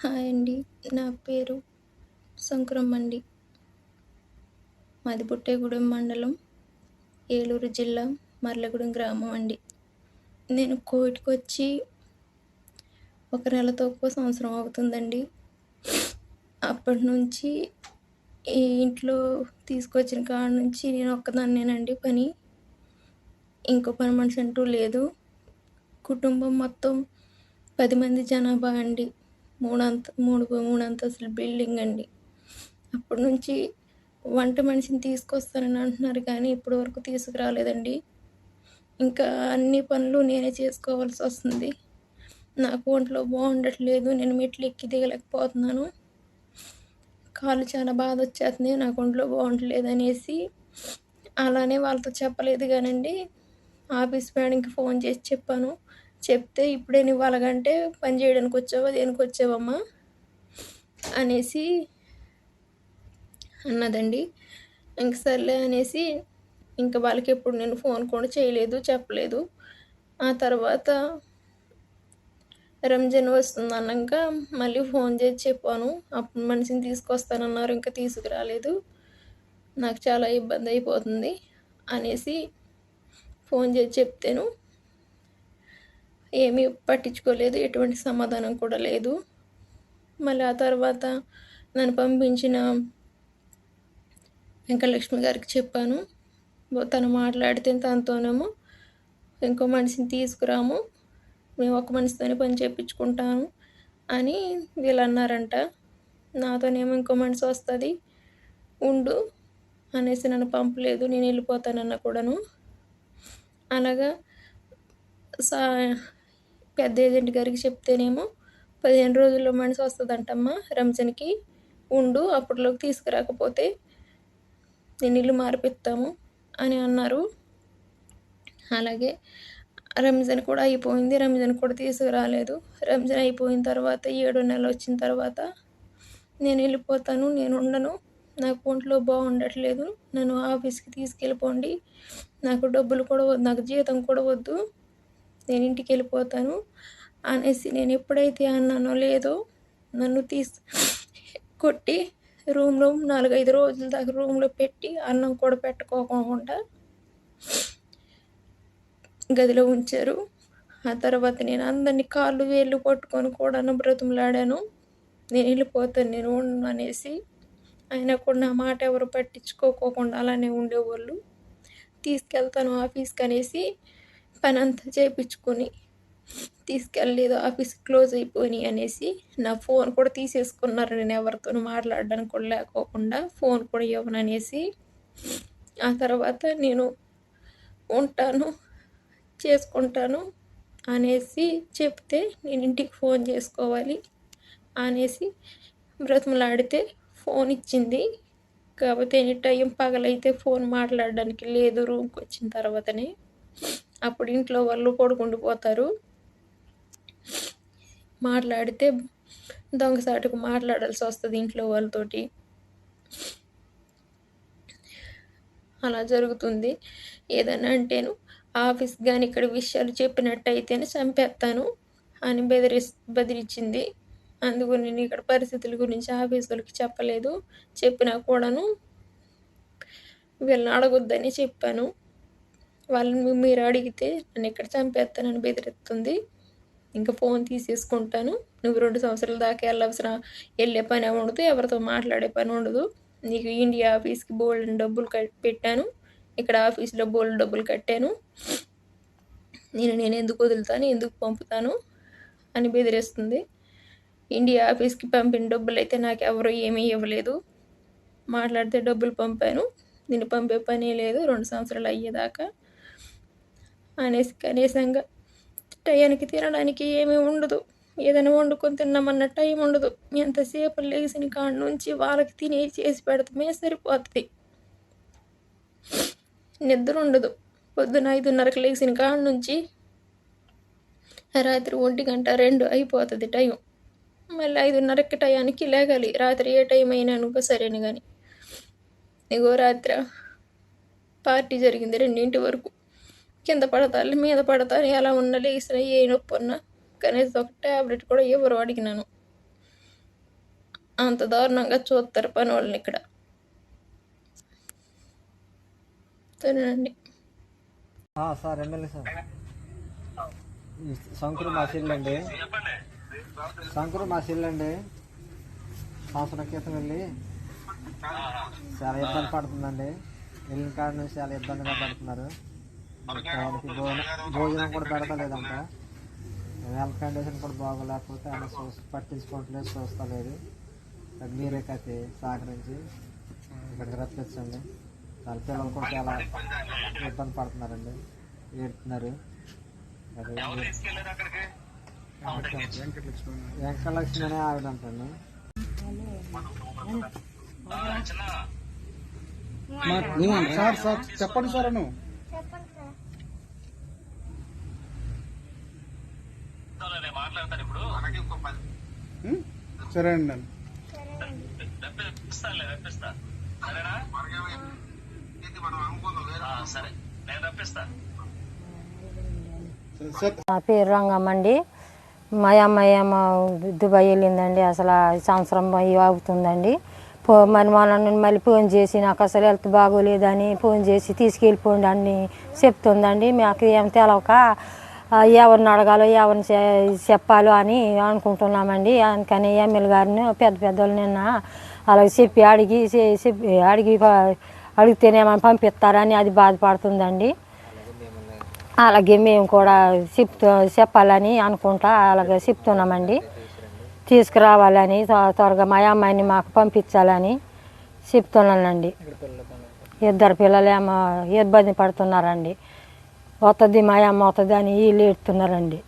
Hi అండి. నా పేరు శంకురమ్మ అండి. మాది బుట్టేగూడెం మండలం, ఏలూరు జిల్లా, మర్లగూడెం గ్రామం అండి. నేను కోవిడ్‌కొచ్చి ఒక నెలతో సంవత్సరం అవుతుందండి. అప్పటినుంచి ఈ ఇంట్లో తీసుకొచ్చిన కాడ నుంచి నేను ఒక్కదాన్నేనండి పని. ఇంకో పని మనిషి అంటూ లేదు. కుటుంబం మొత్తం 10 మంది జనాభా అండి. మూడంతస్తుల బిల్డింగ్ అండి. అప్పటి నుంచి వంట మనిషిని తీసుకొస్తానని అంటున్నారు కానీ ఇప్పటివరకు తీసుకురాలేదండి. ఇంకా అన్ని పనులు నేనే చేసుకోవాల్సి వస్తుంది. నాకు ఒంట్లో బాగుండట్లేదు. నేను మెట్లు ఎక్కి దిగలేకపోతున్నాను. కాళ్ళు చాలా బాధ వచ్చేస్తున్నాయి నాకు ఒంట్లో బాగుండట్లేదు అనేసి. అలానే వాళ్ళతో చెప్పలేదు కానండి, ఆఫీస్ మేడంకి ఫోన్ చేసి చెప్పాను. చెప్తే ఇప్పుడే నువ్వు అలాగంటే పని చేయడానికి వచ్చావా, దేనికి వచ్చావమ్మా అనేసి అన్నదండి. ఇంక సర్లే అనేసి ఇంక వాళ్ళకి ఎప్పుడు నేను ఫోన్ కూడా చేయలేదు, చెప్పలేదు. ఆ తర్వాత రంజాన్ వస్తుంది అన్నాక మళ్ళీ ఫోన్ చేసి చెప్పాను. అప్పుడు మనిషిని తీసుకొస్తానన్నారు, ఇంకా తీసుకురాలేదు. నాకు చాలా ఇబ్బంది అయిపోతుంది అనేసి ఫోన్ చేసి చెప్తేను ఏమీ పట్టించుకోలేదు. ఎటువంటి సమాధానం కూడా లేదు. మళ్ళీ ఆ తర్వాత నన్ను పంపించిన వెంకటలక్ష్మి గారికి చెప్పాను. తను మాట్లాడితే తనతోనేమో ఇంకో మనిషిని తీసుకురాము, మేము ఒక మనిషితోనే పని చేయించుకుంటాను అని వీళ్ళు అన్నారంట. నాతోనేమో ఇంకో మనిషి వస్తుంది ఉండు అనేసి నన్ను పంపలేదు. నేను వెళ్ళిపోతానన్నా కూడాను. అలాగా సా పెద్ద ఏజెంట్ గారికి చెప్తేనేమో 15 రోజుల్లో మనిషి వస్తుందంటమ్మా రంజాన్కి, ఉండు, అప్పటిలోకి తీసుకురాకపోతే నేను ఇల్లు మార్పిస్తాము అని అన్నారు. అలాగే రంజాన్ కూడా అయిపోయింది. రంజాన్ కూడా తీసుకురాలేదు. రంజాన్ అయిపోయిన తర్వాత 7వ నెల వచ్చిన తర్వాత నేను వెళ్ళిపోతాను, నేను ఉండను, నాకు ఒంట్లో బాగుండట్లేదు, నన్ను ఆఫీస్కి తీసుకెళ్ళిపోండి, నాకు డబ్బులు కూడా వద్దు, నాకు జీతం కూడా వద్దు, నేను ఇంటికి వెళ్ళిపోతాను అనేసి నేను ఎప్పుడైతే అన్నానో లేదో నన్ను కొట్టి రూమ్లో 4-5 రోజుల దాకా రూమ్లో పెట్టి అన్నం కూడా పెట్టుకోకుండా గదిలో ఉంచారు. ఆ తర్వాత నేను అందరినీ కాళ్ళు వేళ్ళు పట్టుకొని కూడా బ్రతిమలాడాను, నేను వెళ్ళిపోతాను, నేను ఉండను అనేసి. అయినా కూడా నా మాట ఎవరు పట్టించుకోకుండా అలానే ఉండేవాళ్ళు. తీసుకెళ్తాను ఆఫీస్కి అనేసి పని అంతా చేయించుకొని తీసుకెళ్ళలేదు. ఆఫీస్ క్లోజ్ అయిపోయినాయి అనేసి నా ఫోన్ కూడా తీసేసుకున్నారు. నేను ఎవరితోనూ మాట్లాడడానికి కూడా లేకోకుండా ఫోన్ కూడా ఇవ్వననేసి. ఆ తర్వాత నేను ఉంటాను, చేసుకుంటాను అనేసి చెప్తే నేను ఇంటికి ఫోన్ చేసుకోవాలి అనేసి బ్రతిమలాడితే ఫోన్ ఇచ్చింది. కాకపోతే ఎనీ టైం పగలైతే ఫోన్ మాట్లాడడానికి లేదు. రూమ్కి వచ్చిన తర్వాతనే, అప్పుడు ఇంట్లో వాళ్ళు పడుకుండిపోతారు. మాట్లాడితే దొంగసాటుకు మాట్లాడాల్సి వస్తుంది ఇంట్లో వాళ్ళతోటి. అలా జరుగుతుంది. ఏదైనా అంటేను ఆఫీస్ కానీ ఇక్కడ విషయాలు చెప్పినట్టయితేనే చంపేస్తాను అని బెదిరించింది. అందుకు నేను ఇక్కడ పరిస్థితుల గురించి ఆఫీస్ వాళ్ళకి చెప్పలేదు. చెప్పినా కూడాను వీళ్ళని అడగొద్దని చెప్పాను. వాళ్ళని మీరు అడిగితే నన్ను ఇక్కడ చంపేస్తానని బెదిరిస్తుంది. ఇంకా ఫోన్ తీసేసుకుంటాను, నువ్వు 2 సంవత్సరాల దాకా వెళ్ళే పని ఉండదు, ఎవరితో మాట్లాడే పని ఉండదు, నీకు ఇండియా ఆఫీస్కి బోల్డెన్ డబ్బులు పెట్టాను, ఇక్కడ ఆఫీస్లో బోల్డ్ డబ్బులు కట్టాను, నేను ఎందుకు వదులుతాను, ఎందుకు పంపుతాను అని బెదిరిస్తుంది. ఇండియా ఆఫీస్కి పంపిన డబ్బులు అయితే నాకు ఎవరు ఏమీ ఇవ్వలేదు. మాట్లాడితే డబ్బులు పంపాను, నేను పంపే పనే లేదు 2 సంవత్సరాలు అయ్యేదాకా అనేసి. కనీసంగా టయానికి తినడానికి ఏమీ ఉండదు, ఏదైనా వండుకొని తిన్నామన్న టైం ఉండదు. ఎంతసేపు లేచిన కాడ నుంచి వాళ్ళకి తినే చేసి పెడతామే సరిపోతుంది. నిద్ర ఉండదు. పొద్దున 5:30కి లేచిన కాడ నుంచి రాత్రి 1-2 అయిపోతుంది టైం. మళ్ళీ 5:30కి టయానికి లేగాలి. రాత్రి ఏ టైం అయినా అనుకో సరేను కానీ. ఇగో రాత్రి పార్టీ జరిగింది 2 వరకు. కింద పడతారు, మీద పడతారు, ఎలా ఉన్నా లేచిన ఏ నొప్పి ఉన్నా కనీసం ఒక ట్యాబ్లెట్ కూడా ఎవరు అడిగినాను. అంత దారుణంగా చూస్తారు పని వాళ్ళని ఇక్కడ. సరేనండి. సార్ ఎమ్మెల్యే సార్, ఈ శంకరు మా చెల్లండి, శంకరు మా చెల్లండి సంవత్సరం క్రితం వెళ్ళి చాలా ఇబ్బంది పడుతుందండి. వెళ్ళిన కాడ నుంచి చాలా ఇబ్బందిగా పడుతున్నారు. ఆయనకి భోజనం కూడా పెడతలేదంట. హెల్త్ కండిషన్ కూడా బాగోలేకపోతే ఆయన పట్టించుకోవట్లేదు, చూస్తలేదు. మీరే కత్తి సహకరించి ఇక్కడికి రప్పించండి. వాళ్ళ పిల్లలు కూడా చాలా ఇబ్బంది పడుతున్నారండి, ఏడుతున్నారు. అది వెంకటలక్ష్మి అనే ఆవిడ అంటండి. సార్ సార్ చెప్పండి సార్. సరే అండి. నా పేరు రంగమ్మండి. మా అమ్మాయి ఏమో దుబాయ్ వెళ్ళిందండి. అసలు సంవత్సరం అవుతుందండి. మరి మొన్న మళ్ళీ ఫోన్ చేసి నాకు అసలు హెల్త్ బాగోలేదని ఫోన్ చేసి తీసుకెళ్ళిపోండి అని చెప్తుందండి. మాకు ఏం తెలవక ఎవరిని అడగాలో ఎవరిని చెప్పాలో అని అనుకుంటున్నామండి. అందుకని ఎమ్మెల్యే గారిని పెద్ద పెద్దలు నిన్న అలాగే చెప్పి అడిగితేనేమో పంపిస్తారని అది బాధపడుతుందండి. అలాగే మేము కూడా చెప్పాలని అనుకుంటా అలాగే చెప్తున్నామండి. తీసుకురావాలని త్వరగా మా అమ్మాయిని మాకు పంపించాలని చెప్తున్నానండి. ఇద్దరు పిల్లలేమో ఇబ్బంది పడుతున్నారండి. వస్తుంది మా అమ్మ వస్తుంది అని వీళ్ళు ఏడుతున్నారండి.